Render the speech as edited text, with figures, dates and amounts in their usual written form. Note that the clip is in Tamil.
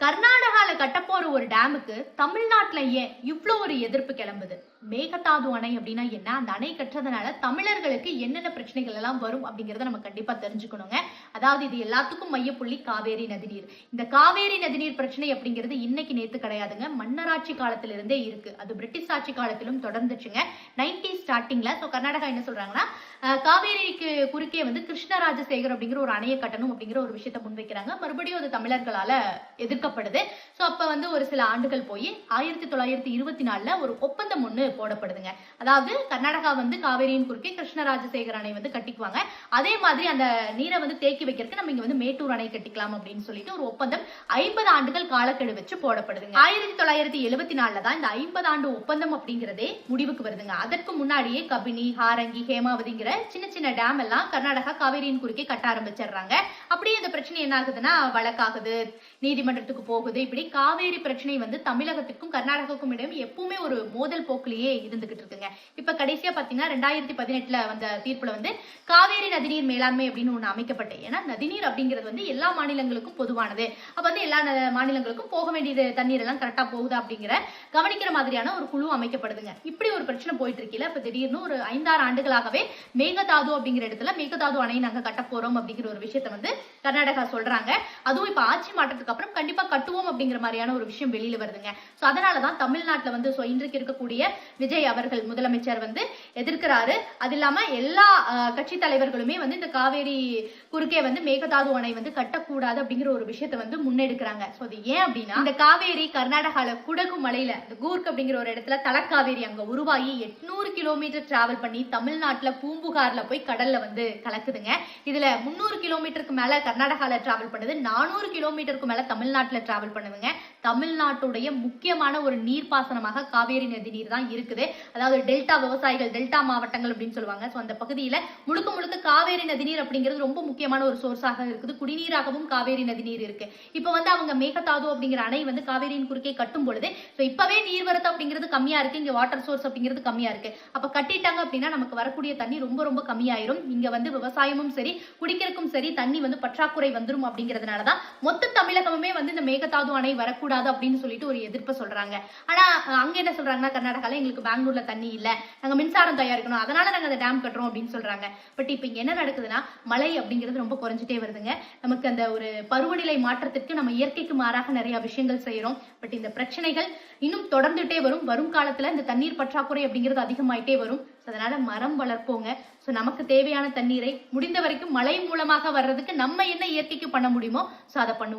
கர்நாடகால கட்டப்போற ஒரு டேமுக்கு தமிழ்நாட்டுல ஏன் இவ்ளோ ஒரு எதிர்ப்பு கிளம்புது? மேகதாது அணை அப்படின்னா என்ன? அந்த அணை கட்டுறதுனால தமிழர்களுக்கு என்னென்ன பிரச்சனைகள் எல்லாம் வரும் அப்படிங்கறத நம்ம கண்டிப்பா தெரிஞ்சுக்கணுங்க. அதாவது இது எல்லாத்துக்கும் மையப்புள்ளி காவேரி நதிநீர். இந்த காவேரி நதிநீர் பிரச்சனை அப்படிங்கிறது இன்னைக்கு நேத்து கிடையாதுங்க. மன்னராட்சி காலத்துல இருந்தே இருக்கு. அது பிரிட்டிஷ் ஆட்சி காலத்திலும் தொடர்ந்துச்சுங்க. 90s ஸ்டார்டிங்ல கர்நாடகா என்ன சொல்றாங்கன்னா, காவேரிக்கு குறுக்கே கிருஷ்ணராஜசேகர் அப்படிங்கிற ஒரு அணையை கட்டணும் அப்படிங்கிற ஒரு விஷயத்தை முன்வைக்கிறாங்க. மறுபடியும் அது தமிழர்களால எதிர்க்கப்படுது. சோ அப்ப ஒரு சில ஆண்டுகள் போய் 1924ல ஒரு ஒப்பந்தம் ஒண்ணு போடப்படுதுங்க. அதாவது கர்நாடகா காவேரியின் குறுக்கே கிருஷ்ணராஜசேகர் அணை கட்டிக்குவாங்க. அதே மாதிரி அந்த நீரை தேக்கி வைக்கிறதுக்கு நம்ம இங்க மேட்டூர் அணை கட்டிக்கலாம் அப்படின்னு சொல்லிட்டு ஒரு ஒப்பந்தம் 50 ஆண்டுகள் காலக்கெடு வச்சு போடப்படுதுங்க. 1974ல தான் இந்த 50 ஆண்டு ஒப்பந்தம் அப்படிங்கிறதே முடிவுக்கு வருதுங்க. அதற்கு முன்னாடியே கபினி, ஹாரங்கி, ஹேமாவதிங்கிற சின்ன சின்ன டேம் எல்லாம் கர்நாடகா காவேரியின் குறுக்கே கட்ட ஆரம்பிச்சிடுறாங்க. அப்படியே இந்த பிரச்சனை என்ன ஆகுதுன்னா வழக்காகுது, நீதிமன்றத்துக்கு போகுது. இப்படி காவேரி பிரச்சனை தமிழகத்துக்கும் கர்நாடகாவுக்கும் இடையே எப்பவுமே ஒரு மோதல் போக்கிலேயே இருந்துகிட்டு இருக்குங்க. இப்ப கடைசியா பாத்தீங்கன்னா 2018ல வந்த தீர்ப்புல காவேரி நதிநீர் மேலாண்மை அப்படின்னு ஒண்ணு அமைக்கப்பட்டு, ஏன்னா நதிநீர் அப்படிங்கிறது எல்லா மாநிலங்களுக்கும் பொதுவானது. அப்ப எல்லா மாநிலங்களுக்கும் போக வேண்டியது தண்ணீர் எல்லாம் கரெக்டா போகுதா அப்படிங்கிற கவனிக்கிற மாதிரியான ஒரு குழு அமைக்கப்படுதுங்க. இப்படி ஒரு பிரச்சனை போயிட்டு இருக்கல, இப்ப திடீர்னு ஒரு 5-6 ஆண்டுகளாகவே மேகதாது அப்படிங்கிற இடத்துல மேகதாது அணை நாங்க கட்ட போறோம் அப்படிங்கிற ஒரு விஷயத்த கர்நாடகா சொல்றாங்க. அதுவும் இப்ப ஆட்சி மாற்றத்துக்கு அப்புறம் கண்டிப்பா கட்டுவோம் அப்படிங்கிற மாதிரியான ஒரு விஷயம் வெளியில வருதுங்க. சோ அதனாலதான் தமிழ்நாட்டுல இன்றைக்கு இருக்கக்கூடிய விஜய் அவர்கள் முதலமைச்சர் எதிர்க்கிறாரு. அது இல்லாம எல்லா கட்சி தலைவர்களுமே இந்த காவேரி குறுக்கே மேகதாது அணை கட்டக்கூடாது அப்படிங்கிற ஒரு விஷயத்த முன்னெடுக்கிறாங்க. சோ அது ஏன் அப்படின்னா, இந்த காவேரி கர்நாடகால குடகு மலையில கூர்க் அப்படிங்கிற ஒரு இடத்துல தலக்காவேரி அங்க உருவாகி 800 கிலோமீட்டர் டிராவல் பண்ணி தமிழ்நாட்டுல பூம்புகார்ல போய் கடல்ல கலக்குதுங்க. இதுல 300 கிலோமீட்டருக்கு மேல கர்நாடகால டிராவல் பண்ணுது, 400 கிலோமீட்டருக்கு மேல தமிழ்நாட்டுல டிராவல் பண்ணுதுங்க. தமிழ்நாட்டுடைய முக்கியமான ஒரு நீர்ப்பாசனமாக காவேரி நதி நீர் தான் இருக்குது. அதாவது டெல்டா விவசாயிகள், டெல்டா மாவட்டங்கள் அப்படின்னு சொல்லுவாங்க. சோ அந்த பகுதியில முழுக்க முழுக்க காவேரி நதிநீர் அப்படிங்கிறது ரொம்ப முக்கியமான ஒரு சோர்ஸாக இருக்குது. குடிநீராகவும் காவேரி நதிநீர் இருக்கு. இப்ப அவங்க மேகதாது அப்படிங்கிற அணை காவேரியின் குறுக்கே கட்டும் பொழுது இப்பவே நீர்வரத்து அப்படிங்கிறது கம்மியா இருக்கு, இங்க வாட்டர் சோர்ஸ் அப்படிங்கிறது கம்மியா இருக்கு. அப்ப கட்டிட்டாங்க அப்படின்னா நமக்கு வரக்கூடிய தண்ணி ரொம்ப ரொம்ப கம்மியாயிரும். இங்க விவசாயமும் சரி, குடிக்கிறதுக்கும் சரி தண்ணி பற்றாக்குறை வந்துரும். அப்படிங்கிறதுனாலதான் மொத்த தமிழகமே இந்த மேகதாது அணை வரக்கூடாது அப்படின்னு சொல்லிட்டு ஒரு எதிர்ப்பு சொல்றாங்க. ஆனா அங்க என்ன சொல்றாங்கன்னா, கர்நாடகால எங்களுக்கு பெங்களூர்ல தண்ணி இல்ல, நாங்க மின்சாரம் தயாரிக்கணும், அதனால நாங்க அந்த டேம் கட்டுறோம் அப்படின்னு சொல்றாங்க. பட் இப்ப இங்க என்ன நடக்குதுன்னா, மழை அப்படிங்கிறது ரொம்ப குறைஞ்சிட்டே வருதுங்க. நமக்கு அந்த ஒரு பருவநிலை மாற்றத்திற்கு நம்ம இயற்கைக்கு மாறாக நிறைய விஷயங்கள் செய்யறோம். பட் இந்த பிரச்சனைகள் இன்னும் தொடர்ந்துட்டே வரும். வரும் காலத்துல இந்த தண்ணீர் பற்றாக்குறை அப்படிங்கிறது அதிகமாயிட்டே வரும். அதனால மரம் வளர்ப்போங்க. சோ நமக்கு தேவையான தண்ணீரை முடிந்த வரைக்கும் மழை மூலமாக வர்றதுக்கு நம்ம என்ன இயற்கைக்கு பண்ண முடியுமோ சோ அதை பண்ணுவோம்.